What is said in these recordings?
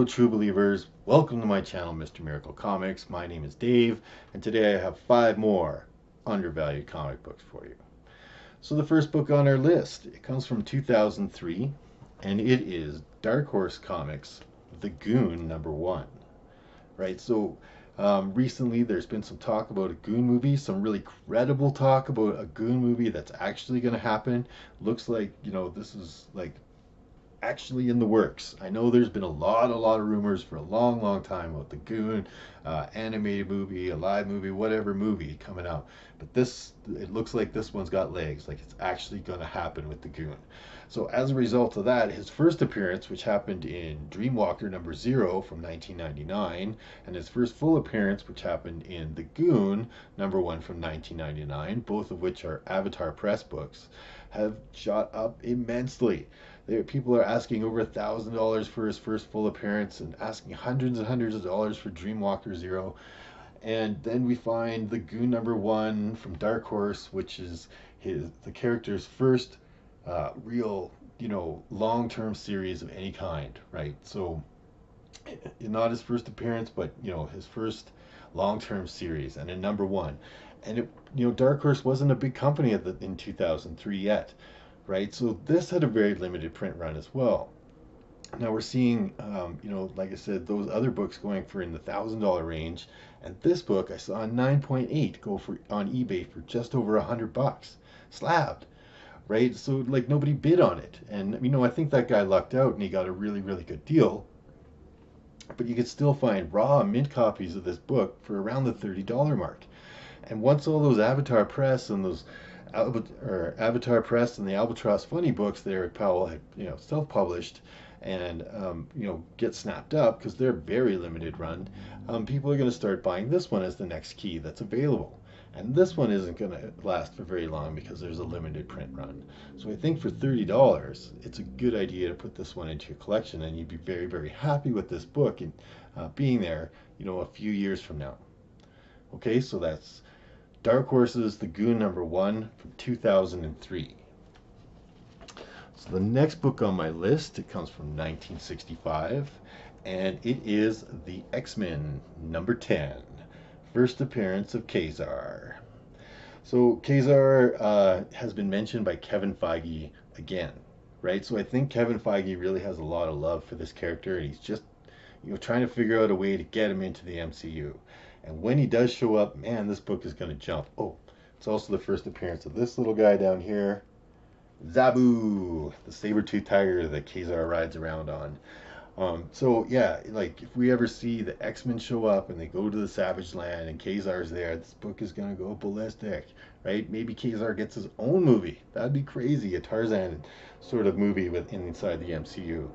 true believers. Welcome to my channel, Mr. Miracle Comics. My name is Dave, and today I have 5 more undervalued comic books for you. So the first book on our list, it comes from 2003, and it is Dark Horse Comics, The Goon #1. Right, so recently there's been some talk about a Goon movie, some really credible talk about a Goon movie that's actually going to happen. Looks like, this is like actually in the works. I know there's been a lot of rumors for a long time about the Goon animated movie, a live movie, whatever movie coming out. But it looks like this one's got legs, like it's actually going to happen with the Goon. So as a result of that, his first appearance, which happened in Dreamwalker #0 from 1999, and his first full appearance, which happened in The Goon #1 from 1999, both of which are Avatar Press books, have shot up immensely. People are asking over $1,000 for his first full appearance and asking hundreds and hundreds of dollars for Dreamwalker 0. And then we find the Goon #1 from Dark Horse, which is the character's first real, long-term series of any kind, right? So not his first appearance, but his first long-term series and a #1. And Dark Horse wasn't a big company in 2003 yet. Right, so this had a very limited print run as well. Now we're seeing, like I said, those other books going for in the $1,000 range, and this book I saw a 9.8 go for on eBay for just over $100, slabbed. Right, so like nobody bid on it, and I think that guy lucked out and he got a really good deal. But you could still find raw mint copies of this book for around the $30 mark. And once all those Avatar Press and those Avatar Press and the Albatross Funny books that Eric Powell had, self-published and, get snapped up because they're very limited run, people are going to start buying this one as the next key that's available. And this one isn't going to last for very long because there's a limited print run. So I think for $30, it's a good idea to put this one into your collection, and you'd be very happy with this book and being there, a few years from now. Okay, so that's Dark Horse's The Goon #1 from 2003. So the next book on my list, it comes from 1965, and it is The X-Men #10, first appearance of Kazar. So Kazar has been mentioned by Kevin Feige again, right? So I think Kevin Feige really has a lot of love for this character, and he's just trying to figure out a way to get him into the MCU. And when he does show up, man, this book is going to jump. Oh, it's also the first appearance of this little guy down here, Zabu, the saber-toothed tiger that Kazar rides around on. So yeah, like if we ever see the X-Men show up and they go to the Savage Land and Kazar's there, this book is going to go ballistic, right? Maybe Kazar gets his own movie. That'd be crazy, a Tarzan sort of movie inside the MCU.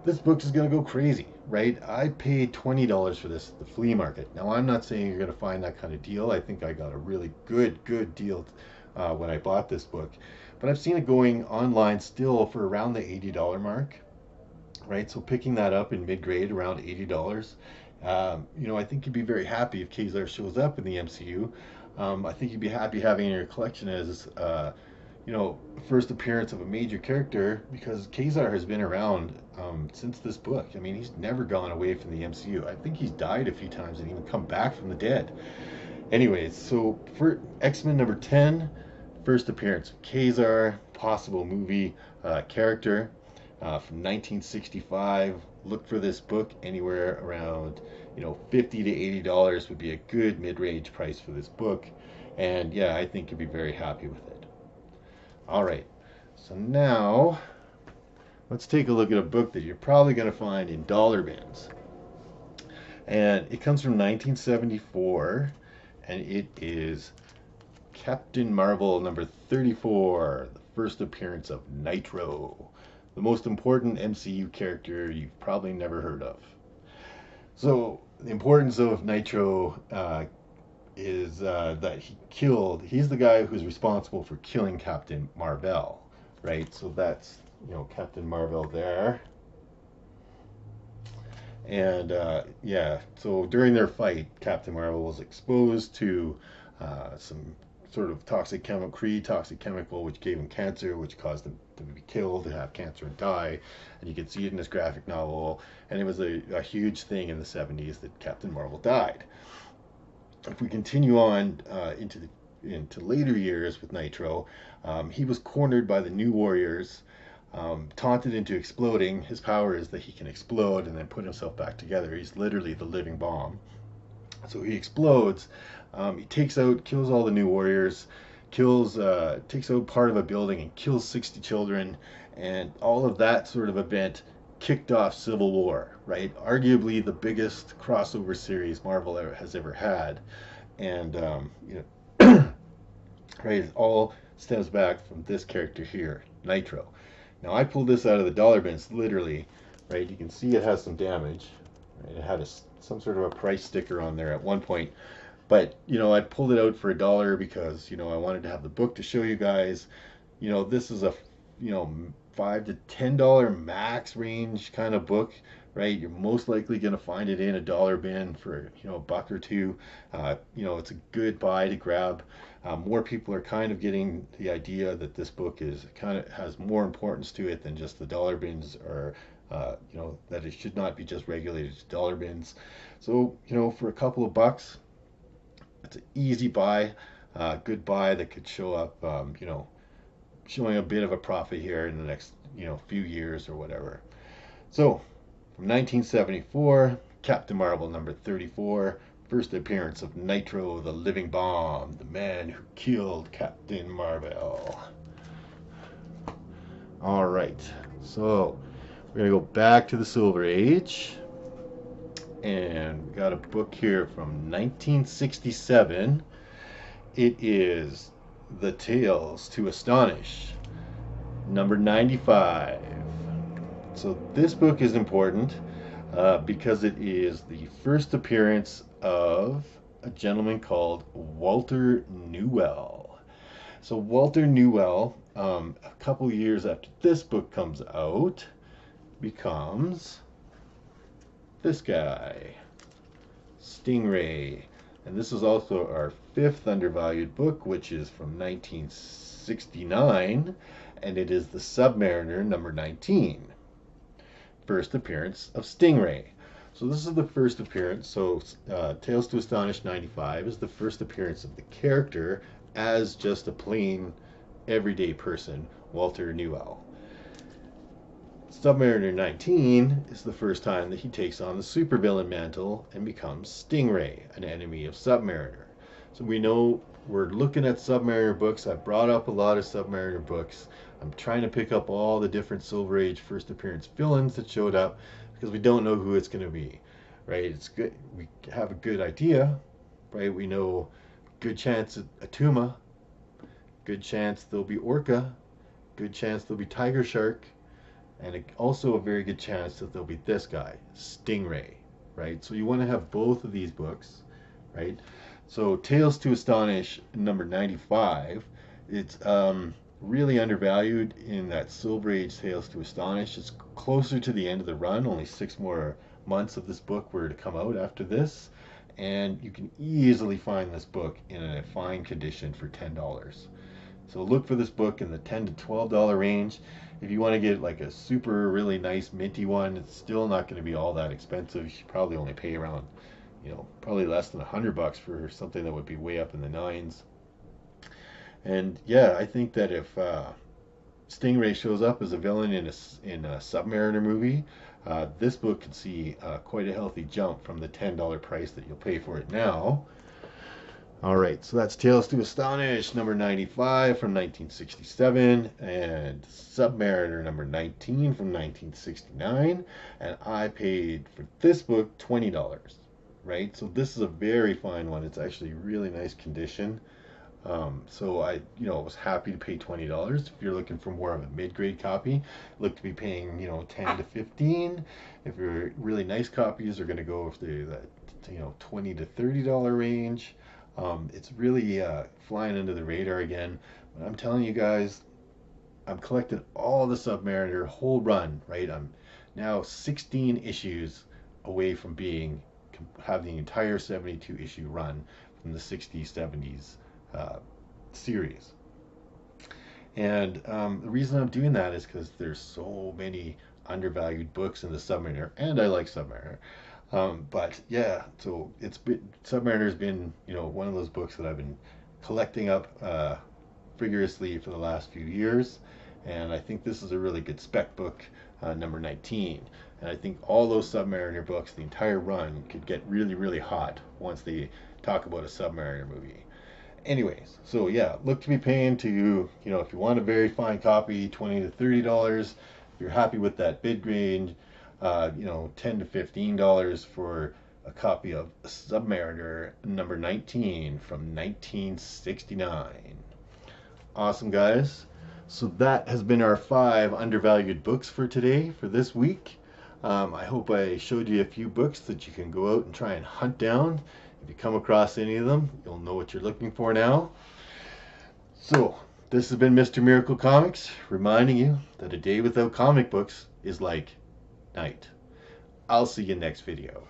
This book is going to go crazy, right? I paid $20 for this at the flea market. Now, I'm not saying you're going to find that kind of deal. I think I got a really good deal when I bought this book. But I've seen it going online still for around the $80 mark, right? So picking that up in mid-grade around $80, I think you'd be very happy if Kazar shows up in the MCU. I think you'd be happy having it in your collection as first appearance of a major character, because Kazar has been around since this book. I mean, he's never gone away from the MCU. I think he's died a few times and even come back from the dead. Anyways, so for X-Men #10, first appearance of Kazar, possible movie character from 1965. Look for this book anywhere around $50 to $80 would be a good mid-range price for this book. And yeah, I think you'd be very happy with it. All right, so now let's take a look at a book that you're probably going to find in dollar bins. And it comes from 1974, and it is Captain Marvel #34, the first appearance of Nitro, the most important MCU character you've probably never heard of. So the importance of Nitro is that he's the guy who's responsible for killing Captain Marvel, right? So that's, Captain Marvel there. And yeah, so during their fight, Captain Marvel was exposed to some sort of toxic chemical, which gave him cancer, which caused him to be killed, to have cancer and die. And you can see it in this graphic novel. And it was a huge thing in the 70s that Captain Marvel died. If we continue on into later years with Nitro, he was cornered by the New Warriors, taunted into exploding. His power is that he can explode and then put himself back together. He's literally the living bomb. So he explodes. He kills all the New Warriors, takes out part of a building and kills 60 children, and all of that sort of event kicked off Civil War, right? Arguably the biggest crossover series Marvel has ever had, and right, it all stems back from this character here, Nitro. Now I pulled this out of the dollar bins, literally, right? You can see it has some damage. Right? It had some sort of a price sticker on there at one point. But, I pulled it out for $1 because, I wanted to have the book to show you guys. This is a, $5 to $10 max range kind of book, right? You're most likely going to find it in a dollar bin for, a buck or two. It's a good buy to grab. More people are kind of getting the idea that this book has more importance to it than just the dollar bins, or that it should not be just regulated to dollar bins. So, for a couple of bucks, it's an easy buy, good buy that could show up, showing a bit of a profit here in the next, few years or whatever. So, from 1974, Captain Marvel number 34, first appearance of Nitro, the living bomb, the man who killed Captain Marvel. All right, so we're going to go back to the Silver Age. And we got a book here from 1967. It is The Tales to Astonish, number 95. So this book is important because it is the first appearance of a gentleman called Walter Newell. So Walter Newell, a couple years after this book comes out, becomes this guy, Stingray. And this is also our 5th Undervalued book, which is from 1969, and it is the Submariner number 19. First appearance of Stingray. So this is the first appearance. So Tales to Astonish 95 is the first appearance of the character as just a plain everyday person, Walter Newell. Submariner 19 is the first time that he takes on the supervillain mantle and becomes Stingray, an enemy of Submariner. So we know we're looking at Submariner books. I brought up a lot of Submariner books. I'm trying to pick up all the different Silver Age first appearance villains that showed up because we don't know who it's going to be, right? It's good. We have a good idea, right? We know good chance at Atuma, good chance there'll be Orca, good chance there'll be Tiger Shark, and also a very good chance that there'll be this guy, Stingray, right? So you want to have both of these books, right? So Tales to Astonish number 95, it's really undervalued in that Silver Age Tales to Astonish. It's closer to the end of the run, only 6 more months of this book were to come out after this, and you can easily find this book in a fine condition for $10. So look for this book in the $10 to $12 range. If you want to get like a super really nice minty one, it's still not going to be all that expensive. You should probably only pay around, probably less than $100 for something that would be way up in the nines. And yeah, I think that if Stingray shows up as a villain in a Submariner movie, this book could see quite a healthy jump from the $10 price that you'll pay for it now. All right, so that's Tales to Astonish number 95 from 1967 and Submariner number 19 from 1969, and I paid for this book $20, right? So this is a very fine one. It's actually really nice condition. So I was happy to pay $20. If you're looking for more of a mid-grade copy, look to be paying 10 to 15. If your really nice copies are going to go with the $20 to $30 range. It's really flying under the radar again. But I'm telling you guys, I'm collecting all the Submariner whole run, right? I'm now 16 issues away from have the entire 72 issue run from the 60s, 70s series. And the reason I'm doing that is because there's so many undervalued books in the Submariner, and I like Submariner. But yeah, so Submariner's been, one of those books that I've been collecting up vigorously for the last few years, and I think this is a really good spec book, number 19. And I think all those Submariner books, the entire run, could get really, really hot once they talk about a Submariner movie. Anyways, so yeah, look to be paying to, if you want a very fine copy, $20 to $30. If you're happy with that bid range, $10 to $15 for a copy of Submariner number 19 from 1969. Awesome, guys. So that has been our 5 undervalued books for today, for this week. I hope I showed you a few books that you can go out and try and hunt down. If you come across any of them, you'll know what you're looking for now. So, this has been Mr. Miracle Comics, reminding you that a day without comic books is like night. I'll see you next video.